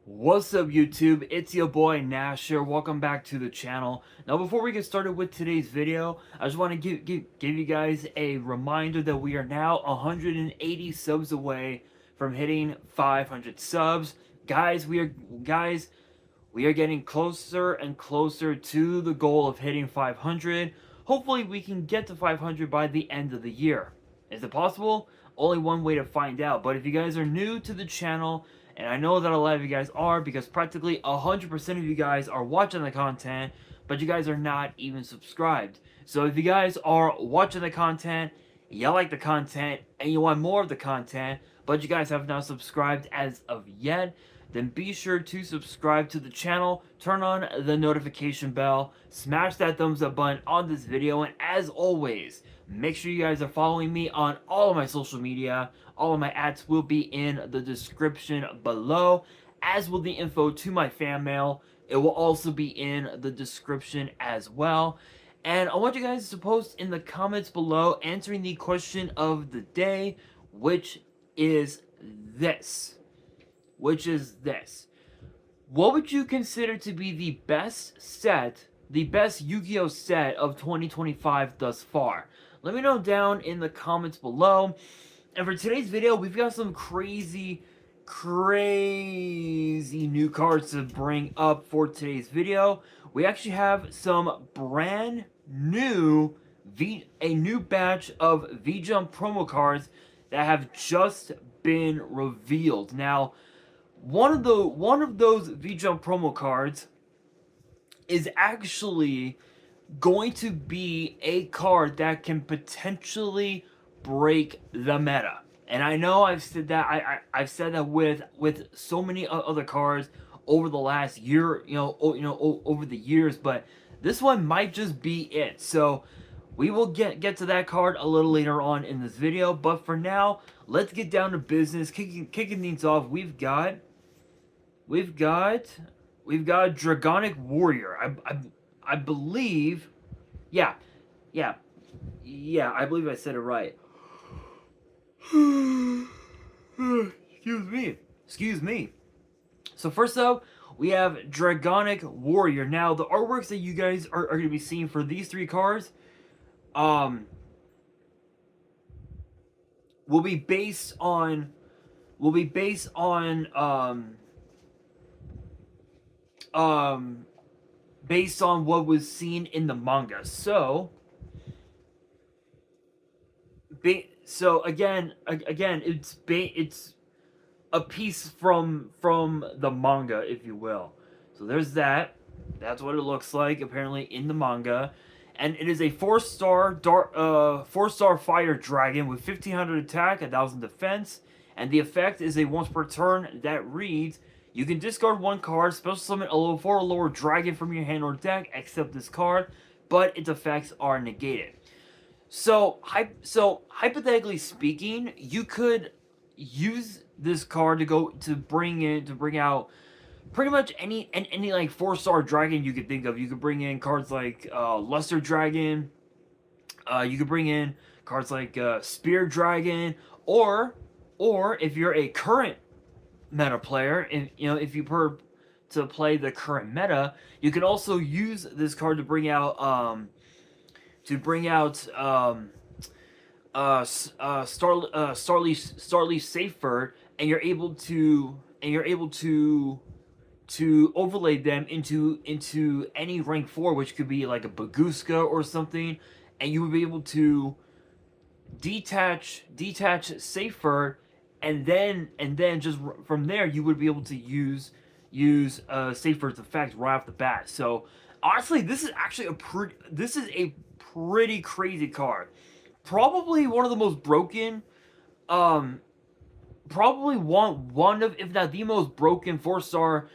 What's up YouTube, it's your boy Nash here. Welcome back to the channel. Now before we get started with today's video, I just want to give you guys a reminder that we are now 180 subs away from hitting 500 subs. Guys, we are getting closer and closer to the goal of hitting 500. Hopefully we can get to 500 by the end of the year. Is it possible? Only one way to find out. But if you guys are new to the channel, and I know that a lot of you guys are, because practically 100% of you guys are watching the content, but you guys are not even subscribed. So if you guys are watching the content, you like the content, and you want more of the content, but you guys have not subscribed as of yet, then be sure to subscribe to the channel, turn on the notification bell, smash that thumbs up button on this video, and as always, make sure you guys are following me on all of my social media. All of my ads will be in the description below, as will the info to my fan mail. It will also be in the description as well. And I want you guys to post in the comments below answering the question of the day, which is this. What would you consider to be the best Yu-Gi-Oh set of 2025 thus far? Let me know down in the comments below. And for today's video, we've got some crazy new cards to bring up for today's video. We actually have some brand new a new batch of V-Jump promo cards that have just been revealed. Now, one of those V-Jump promo cards is actually going to be a card that can potentially break the meta. And I know I've said that I've said that with so many other cards over the last year, over the years, but this one might just be it. So we will get to that card a little later on in this video, but for now, let's get down to business. Kicking things off, we've got Dragonic Warrior. I believe, yeah, I believe I said it right. Excuse me. So first up, we have Dragonic Warrior. Now, the artworks that you guys are going to be seeing for these three cards, will be based on based on what was seen in the manga. So again, it's a piece from the manga, if you will. So there's that. That's what it looks like apparently in the manga, and it is a 4-star fire dragon with 1500 attack, 1000 defense, and the effect is a once per turn that reads: you can discard one card, special summon a level 4 or lower dragon from your hand or deck, except this card, but its effects are negated. So hypothetically speaking, you could use this card to bring out pretty much any like 4-star dragon you could think of. You could bring in cards like Luster Dragon. You could bring in cards like Spear Dragon, or if you're a current meta player, and if you prefer to play the current meta, you can also use this card to bring out Starly Safer, and you're able to overlay them into any rank 4, which could be like a Baguska or something, and you would be able to detach Safer, and then just from there you would be able to use Safer's effect right off the bat. So honestly, this is actually a pretty crazy card. Probably one of the most broken, probably one of, if not the most broken 4-star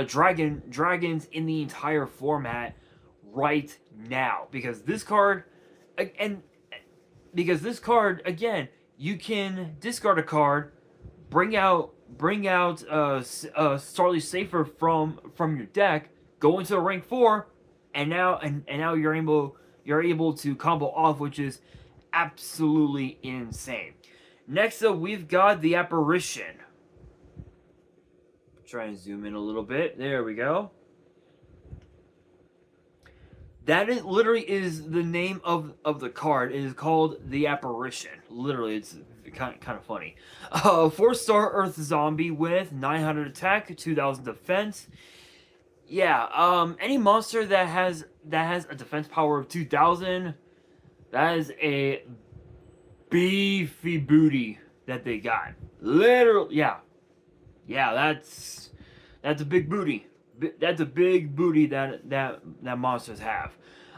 dragons in the entire format right now, because this card again, you can discard a card, bring out Starly Safer from your deck, go into a rank 4, and now you're able to combo off, which is absolutely insane. Next up, we've got the Apparition. try and zoom in a little bit. There we go. That is literally is the name of the card. It is called the Apparition. Literally, it's kind of funny. 4-star Earth Zombie with 900 attack, 2000 defense. Yeah. Any monster that has a defense power of 2000, that is a beefy booty that they got. Literally, yeah. Yeah, that's a big booty. That's a big booty that monsters have.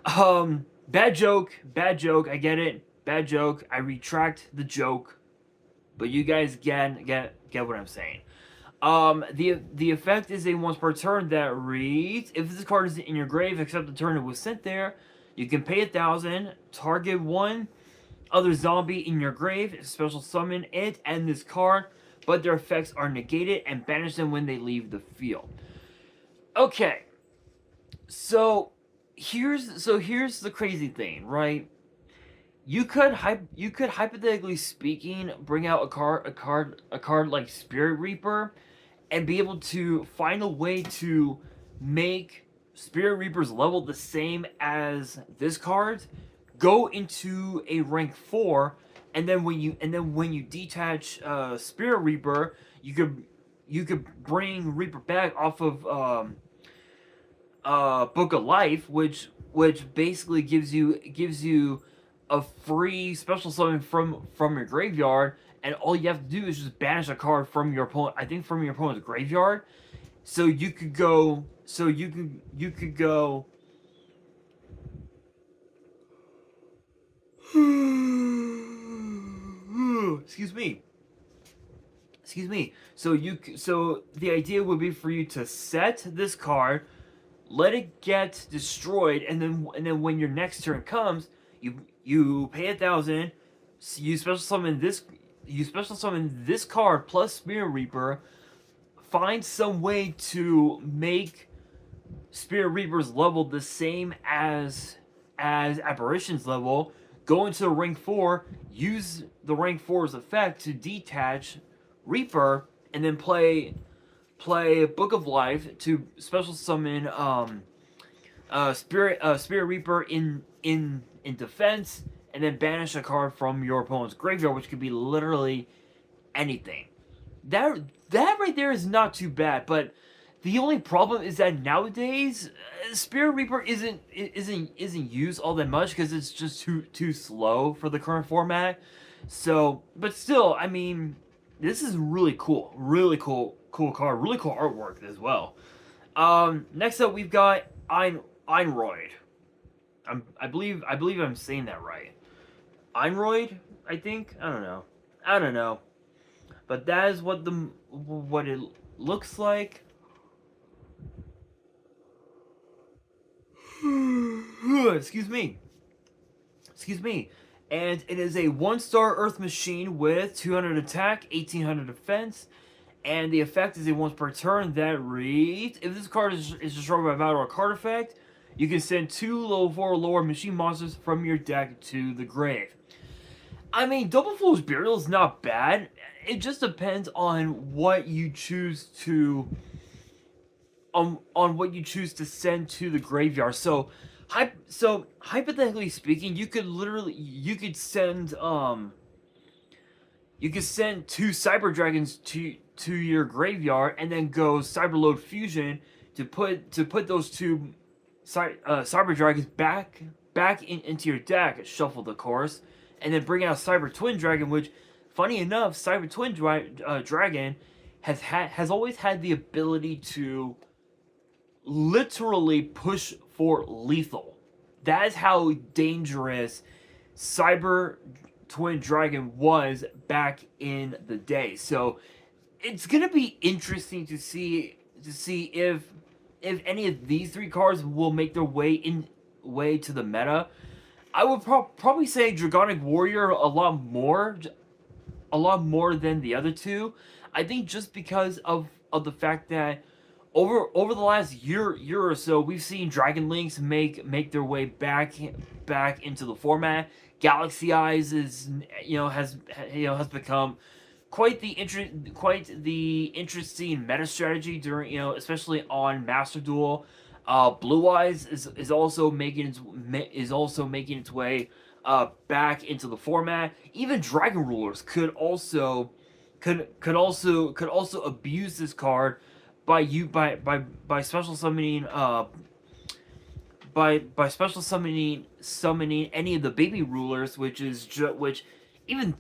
Bad joke. I get it. Bad joke. I retract the joke. But you guys get what I'm saying. The effect is a once per turn that reads: if this card is in your grave, except the turn it was sent there, you can pay 1,000. Target one other zombie in your grave, special summon it and this card, but their effects are negated, and banish them when they leave the field. Okay, so here's the crazy thing, right? You could hypothetically speaking bring out a card like Spirit Reaper, and be able to find a way to make Spirit Reaper's level the same as this card. Go into a rank 4, and then when you detach Spirit Reaper, you could bring Reaper back off of Book of Life, which basically gives you a free special summon from your graveyard, and all you have to do is just banish a card from your opponent. I think from your opponent's graveyard, so you could go. Excuse me. So the idea would be for you to set this card, let it get destroyed, and then when your next turn comes, you pay 1,000. You special summon this card plus Spirit Reaper. Find some way to make Spirit Reaper's level the same as Apparition's level. Go into rank 4. Use the rank 4's effect to detach Reaper, and then play Book of Life to special summon Spirit Reaper in defense, and then banish a card from your opponent's graveyard, which could be literally anything. That right there is not too bad, but the only problem is that nowadays Spirit Reaper isn't used all that much because it's just too slow for the current format. So, but still, I mean, this is really cool card, really cool artwork as well. Next up, we've got Einroyd. I believe I'm saying that right. Einroyd, I think. I don't know. But that is what it looks like. Excuse me. And it is a 1-star Earth Machine with 200 attack, 1800 defense. And the effect is a once per turn that reads: if this card is destroyed by battle or card effect, you can send 2 level 4 lower machine monsters from your deck to the grave. I mean, Double Fool's Burial is not bad. It just depends on what you choose to on what you choose to send to the graveyard. So hypothetically speaking, you could send 2 Cyber Dragons to your graveyard, and then go Cyberload Fusion to put those 2 Cyber Dragons back into your deck, shuffled of course, and then bring out Cyber Twin Dragon, which, funny enough, Cyber Twin Dragon has always had the ability to literally push for lethal. That is how dangerous Cyber Twin Dragon was back in the day. So it's gonna be interesting to see if any of these 3 cards will make their way to the meta. I would probably say Dragonic Warrior a lot more than the other 2. I think just because of the fact that over the last year or so, we've seen Dragon Links make their way back into the format. Galaxy Eyes has become quite the interesting meta strategy during, especially on Master Duel. Blue Eyes is also making its way back into the format. Even Dragon Rulers could also abuse this card by special summoning by special summoning any of the baby rulers, which even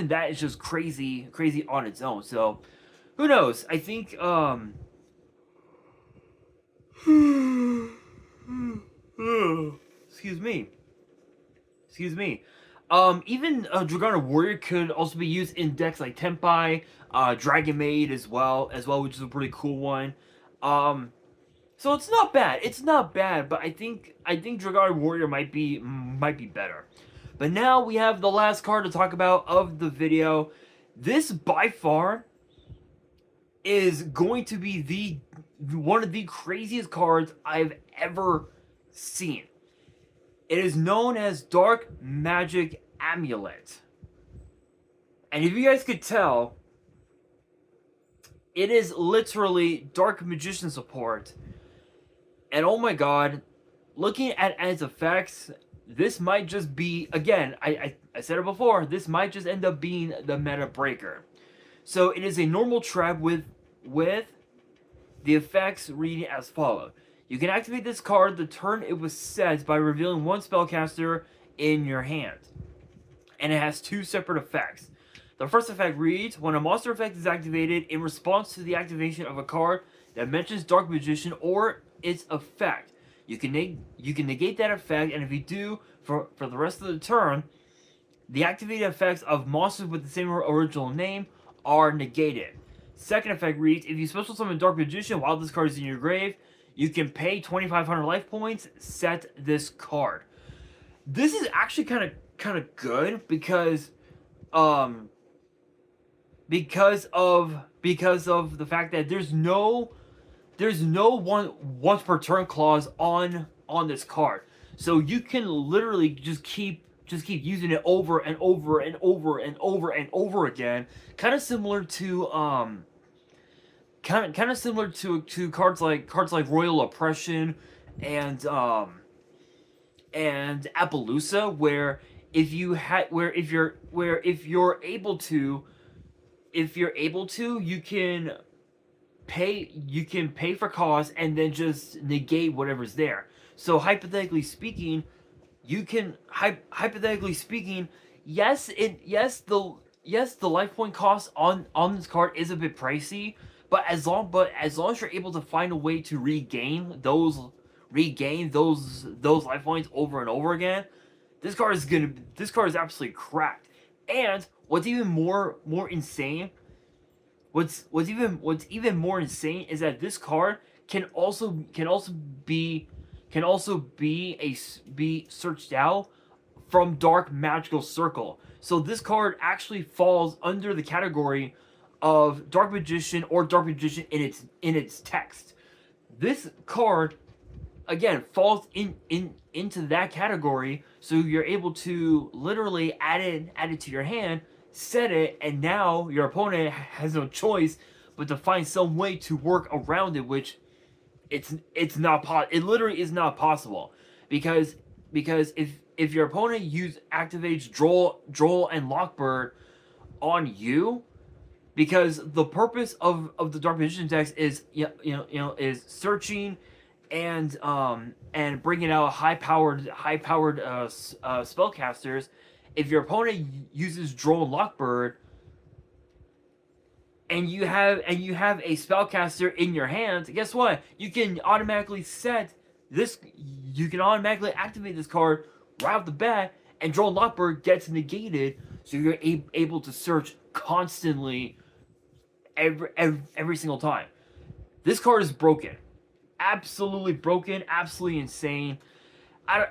that is just crazy on its own. So who knows? I think excuse me. Excuse me. Even Dragona Warrior could also be used in decks like Tenpai, Dragon Maid as well, which is a pretty cool one. So it's not bad. It's not bad, but I think Dragona Warrior might be better. But now we have the last card to talk about of the video. This by far is going to be one of the craziest cards I've ever seen. It is known as Dark Magic Amulet. And if you guys could tell, it is literally Dark Magician support. And oh my god, looking at its effects, this might just be, again, I said it before, this might just end up being the meta breaker. So it is a normal trap with the effects reading as follows. You can activate this card the turn it was set by revealing one spellcaster in your hand. And it has two separate effects. The first effect reads, when a monster effect is activated in response to the activation of a card that mentions Dark Magician or its effect, you can negate that effect, and if you do, for the rest of the turn, the activated effects of monsters with the same original name are negated. Second effect reads, if you special summon Dark Magician while this card is in your grave, you can pay 2,500 life points, set this card. This is actually kind of good because of the fact that there's no once per turn clause on this card. So you can literally just keep using it over and over and over and over and over again. Kind of similar to cards like Royal Oppression and Appaloosa, where if you're able to, you can pay for cost and then just negate whatever's there. So hypothetically speaking, yes, the life point cost on this card is a bit pricey, but as long as you're able to find a way to regain those life points over and over again, this card is absolutely cracked. And what's even more insane, what's even more insane is that this card can also be searched out from Dark Magical Circle. So this card actually falls under the category of Dark Magician or Dark Magician in its text. This card again falls into that category, so you're able to literally add it to your hand, set it, and now your opponent has no choice but to find some way to work around it, which it literally is not possible, because if your opponent activates Droll and Lockbird on you, because the purpose of the Dark Magician text is is searching and bringing out high powered spellcasters. If your opponent uses Droll and Lockbird, and you have a spellcaster in your hand, guess what? You can automatically activate this card right off the bat, and Droll and Lockbird gets negated, so you're able to search constantly every single time. This card is broken. Absolutely broken, absolutely insane. I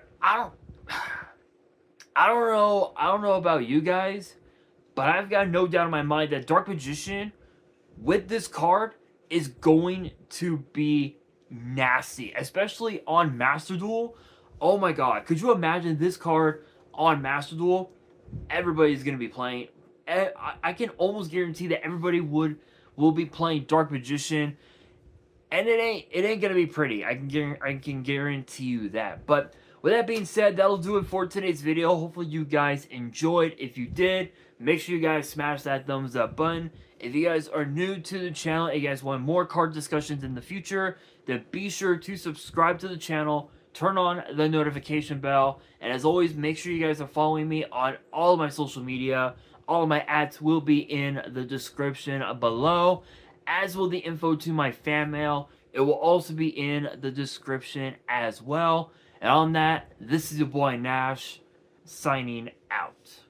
don't know about you guys, but I've got no doubt in my mind that Dark Magician with this card is going to be nasty, especially on Master Duel. Oh my god, could you imagine this card on Master Duel? Everybody's going to be playing. I can almost guarantee that everybody will be playing Dark Magician, and it ain't gonna be pretty. I can guarantee you that. But with that being said, that'll do it for today's video. Hopefully you guys enjoyed. If you did, make sure you guys smash that thumbs up button. If you guys are new to the channel and you guys want more card discussions in the future, then be sure to subscribe to the channel, turn on the notification bell, and as always, make sure you guys are following me on all of my social media. All of my ads will be in the description below, as will the info to my fan mail. It will also be in the description as well. And on that, this is your boy Nash, signing out.